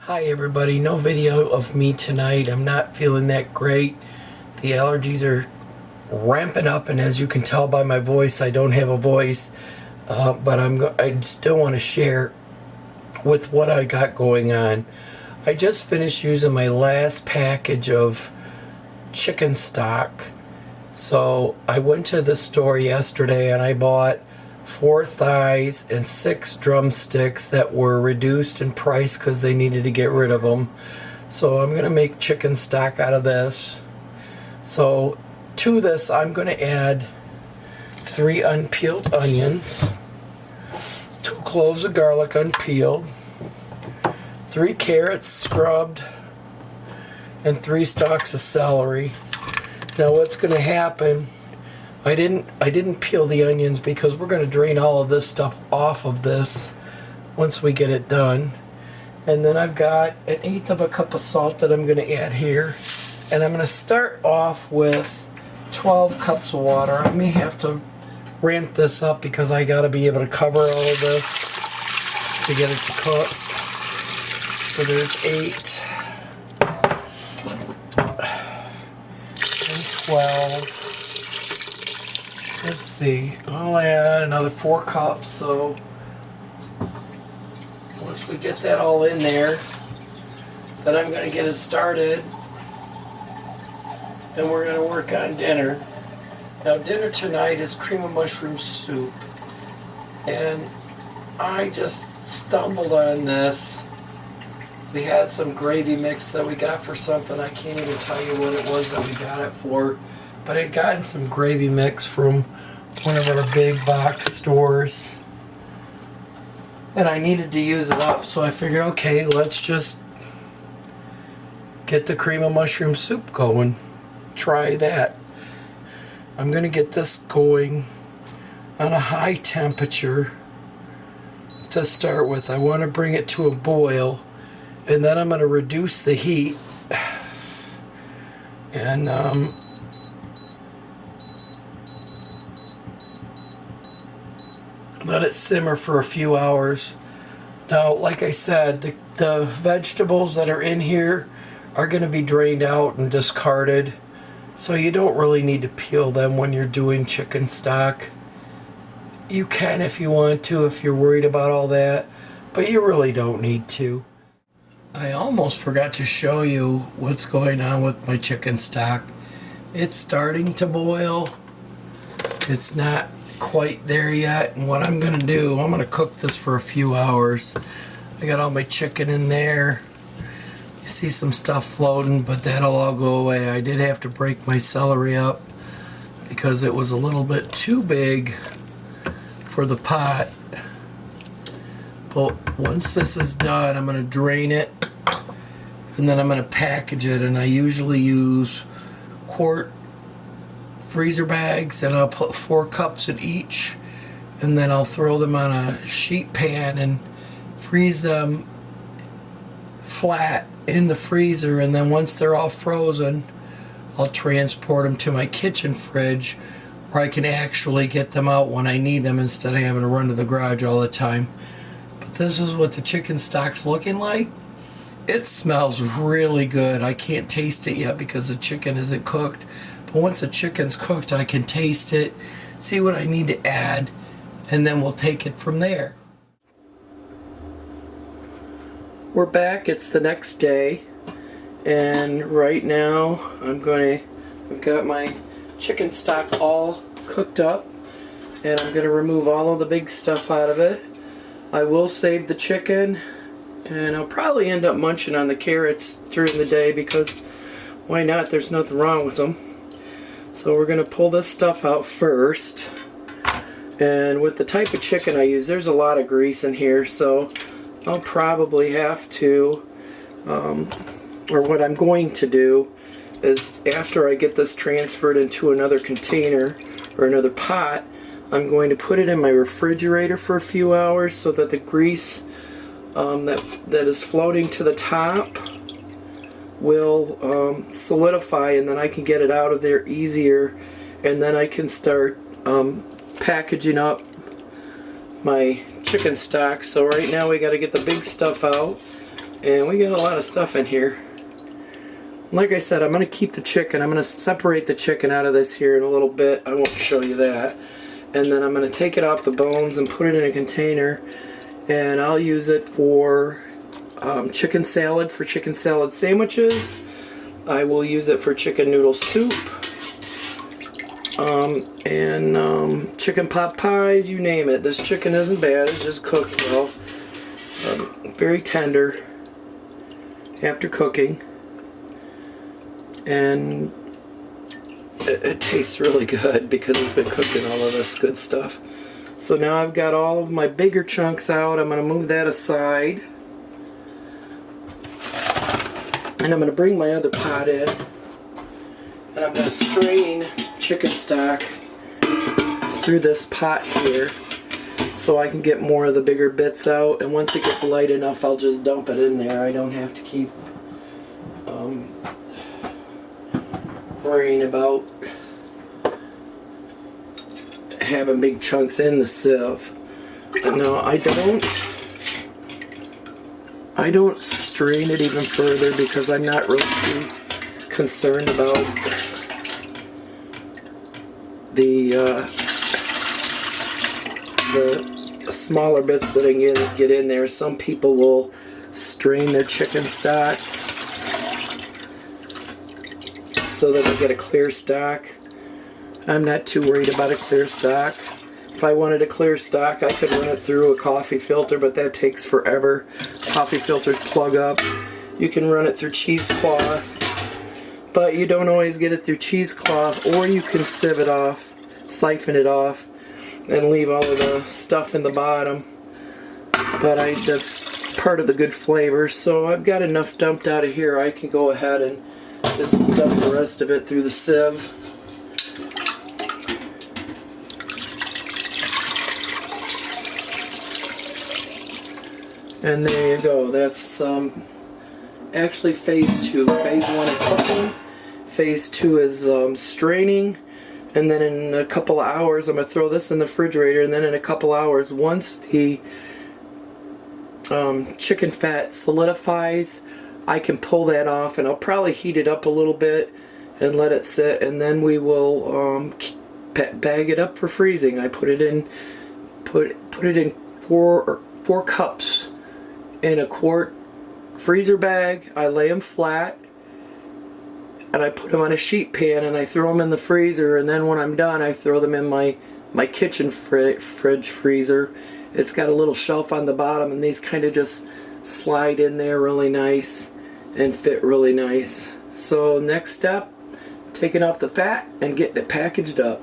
Hi everybody, no video of me tonight. I'm not feeling that great. The allergies are ramping up, and as you can tell by my voice, I don't have a voice. But I still want to share with what I got going on. I just finished using my last package of chicken stock. So I went to the store yesterday and I bought 4 thighs and 6 drumsticks that were reduced in price because they needed to get rid of them. So I'm going to make chicken stock out of this. So to this I'm going to add 3 unpeeled onions, 2 cloves of garlic unpeeled, 3 carrots scrubbed, and 3 stalks of celery. Now what's going to happen, I didn't peel the onions because we're going to drain all of this stuff off of this once we get it done. And then I've got 1/8 of a cup of salt that I'm going to add here. And I'm going to start off with 12 cups of water. I may have to ramp this up because I got to be able to cover all of this to get it to cook. So there's 8 and 12. Let's see, I'll add another 4 cups, so once we get that all in there, then I'm going to get it started, and we're going to work on dinner. Now dinner tonight is cream of mushroom soup, and I just stumbled on this. We had some gravy mix that we got for something, I can't even tell you what it was that we got it for. But I got some gravy mix from one of our big box stores, and I needed to use it up, so I figured, okay, let's just get the cream of mushroom soup going. Try that. I'm going to get this going on a high temperature to start with. I want to bring it to a boil, and then I'm going to reduce the heat and let it simmer for a few hours. Now, like I said, the vegetables that are in here are going to be drained out and discarded, so you don't really need to peel them when you're doing chicken stock. You can if you want to, if you're worried about all that, but you really don't need to. I almost forgot to show you what's going on with my chicken stock. It's starting to boil. It's not quite there yet, and what I'm going to do, I'm going to cook this for a few hours. I got all my chicken in there. You see some stuff floating, but that'll all go away. I did have to break my celery up because it was a little bit too big for the pot. But once this is done, I'm going to drain it, and then I'm going to package it, and I usually use quart freezer bags, and I'll put 4 cups in each, and then I'll throw them on a sheet pan and freeze them flat in the freezer, and then once they're all frozen, I'll transport them to my kitchen fridge where I can actually get them out when I need them instead of having to run to the garage all the time. But this is what the chicken stock's looking like. It smells really good. I can't taste it yet because the chicken isn't cooked. But once the chicken's cooked, I can taste it, see what I need to add, and then we'll take it from there. We're back. It's the next day, and right now I've got my chicken stock all cooked up, and I'm going to remove all of the big stuff out of it. I will save the chicken, and I'll probably end up munching on the carrots during the day because why not? There's nothing wrong with them. So we're going to pull this stuff out first. And with the type of chicken I use, there's a lot of grease in here, so I'll probably have to, or what I'm going to do is after I get this transferred into another container or another pot, I'm going to put it in my refrigerator for a few hours so that the grease that is floating to the top will solidify, and then I can get it out of there easier, and then I can start packaging up my chicken stock. So right now we got to get the big stuff out, And we got a lot of stuff in here. Like I said, I'm going to keep the chicken. I'm going to separate the chicken out of this here in a little bit. I won't show you that. And then I'm going to take it off the bones and put it in a container. And I'll use it for chicken salad, for chicken salad sandwiches. I will use it for chicken noodle soup. And chicken pot pies, you name it. This chicken isn't bad. It's just cooked well. Very tender after cooking. And it tastes really good because it's been cooking all of this good stuff. So now I've got all of my bigger chunks out. I'm going to move that aside. And I'm going to bring my other pot in. And I'm going to strain chicken stock through this pot here so I can get more of the bigger bits out. And once it gets light enough, I'll just dump it in there. I don't have to keep worrying about having big chunks in the sieve. No, I don't strain it even further because I'm not really too concerned about the smaller bits that I can get in there. Some people will strain their chicken stock so that they get a clear stock. I'm not too worried about a clear stock. If I wanted a clear stock, I could run it through a coffee filter, but that takes forever. Coffee filters plug up. You can run it through cheesecloth, but you don't always get it through cheesecloth, or you can sieve it off, siphon it off, and leave all of the stuff in the bottom. But that's part of the good flavor. So I've got enough dumped out of here. I can go ahead and just dump the rest of it through the sieve. And there you go. That's actually phase 2. Phase 1 is cooking. Phase 2 is straining. And then in a couple of hours, I'm going to throw this in the refrigerator. And then in a couple hours, once the chicken fat solidifies, I can pull that off, and I'll probably heat it up a little bit and let it sit, and then we will bag it up for freezing. I put it in four cups in a quart freezer bag. I lay them flat, and I put them on a sheet pan, and I throw them in the freezer. And then when I'm done, I throw them in my kitchen fridge freezer. It's got a little shelf on the bottom, and these kind of just slide in there really nice and fit really nice. So next step, taking off the fat and getting it packaged up.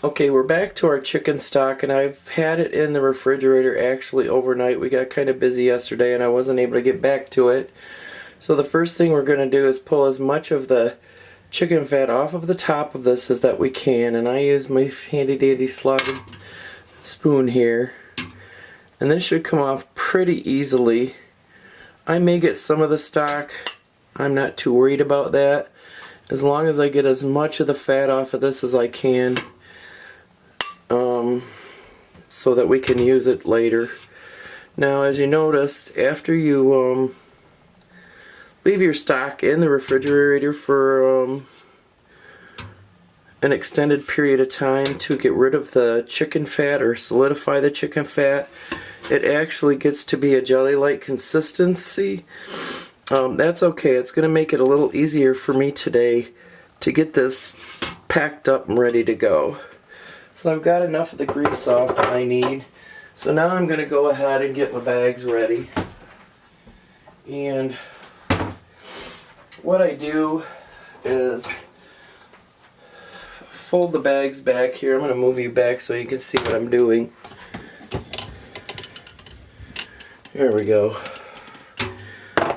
Okay, we're back to our chicken stock, and I've had it in the refrigerator actually overnight. We got kind of busy yesterday and I wasn't able to get back to it. So the first thing we're going to do is pull as much of the chicken fat off of the top of this as that we can, and I use my handy dandy slotted spoon here, and this should come off pretty easily. I may get some of the stock. I'm not too worried about that, as long as I get as much of the fat off of this as I can, so that we can use it later. Now, as you noticed, after you leave your stock in the refrigerator for an extended period of time to get rid of the chicken fat or solidify the chicken fat, it actually gets to be a jelly-like consistency. That's okay. It's going to make it a little easier for me today to get this packed up and ready to go. So I've got enough of the grease off that I need. So now I'm going to go ahead and get my bags ready. And what I do is fold the bags back here. I'm going to move you back so you can see what I'm doing. There we go.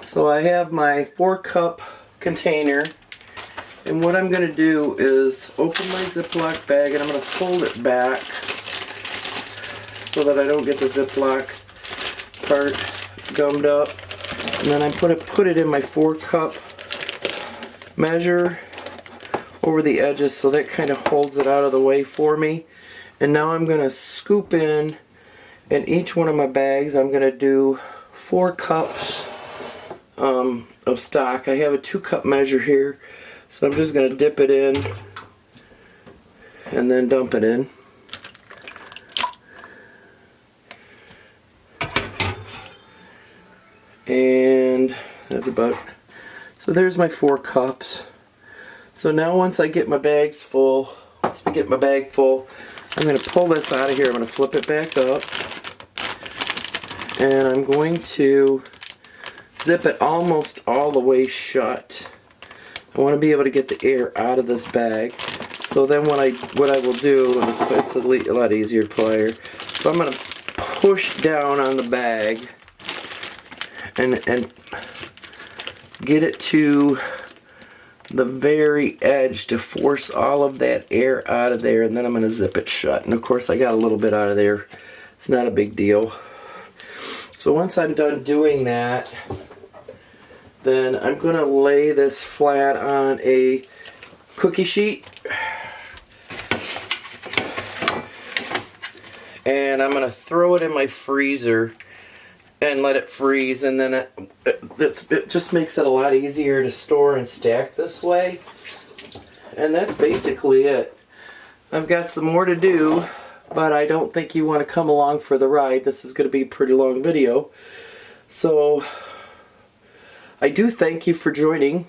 So I have my 4-cup container, and what I'm going to do is open my Ziploc bag, and I'm going to fold it back so that I don't get the Ziploc part gummed up. And then I put it in my 4-cup measure over the edges, so that kind of holds it out of the way for me. And now I'm going to scoop in each one of my bags. I'm going to do 4 cups of stock. I have a 2-cup measure here, so I'm just going to dip it in and then dump it in. And that's about, so there's my 4 cups. So now once I get my bags full, I'm going to pull this out of here. I'm going to flip it back up, and I'm going to zip it almost all the way shut. I want to be able to get the air out of this bag. So then what I will do, it's a lot easier to pull here. So I'm going to push down on the bag and get it to the very edge to force all of that air out of there, and then I'm going to zip it shut. And of course I got a little bit out of there. It's not a big deal. So once I'm done doing that, then I'm going to lay this flat on a cookie sheet, and I'm going to throw it in my freezer and let it freeze, and then it just makes it a lot easier to store and stack this way. And that's basically it. I've got some more to do, but I don't think you want to come along for the ride. This is going to be a pretty long video. So I do thank you for joining.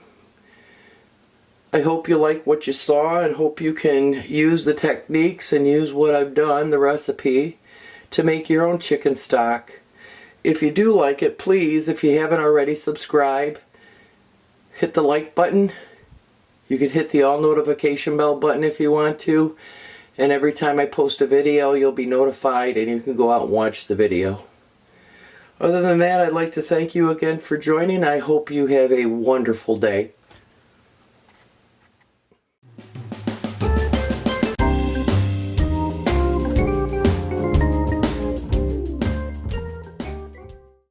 I hope you like what you saw, and hope you can use the techniques and use what I've done, the recipe, to make your own chicken stock. If you do like it, please, if you haven't already, subscribe. Hit the like button. You can hit the all notification bell button if you want to. And every time I post a video, you'll be notified and you can go out and watch the video. Other than that, I'd like to thank you again for joining. I hope you have a wonderful day.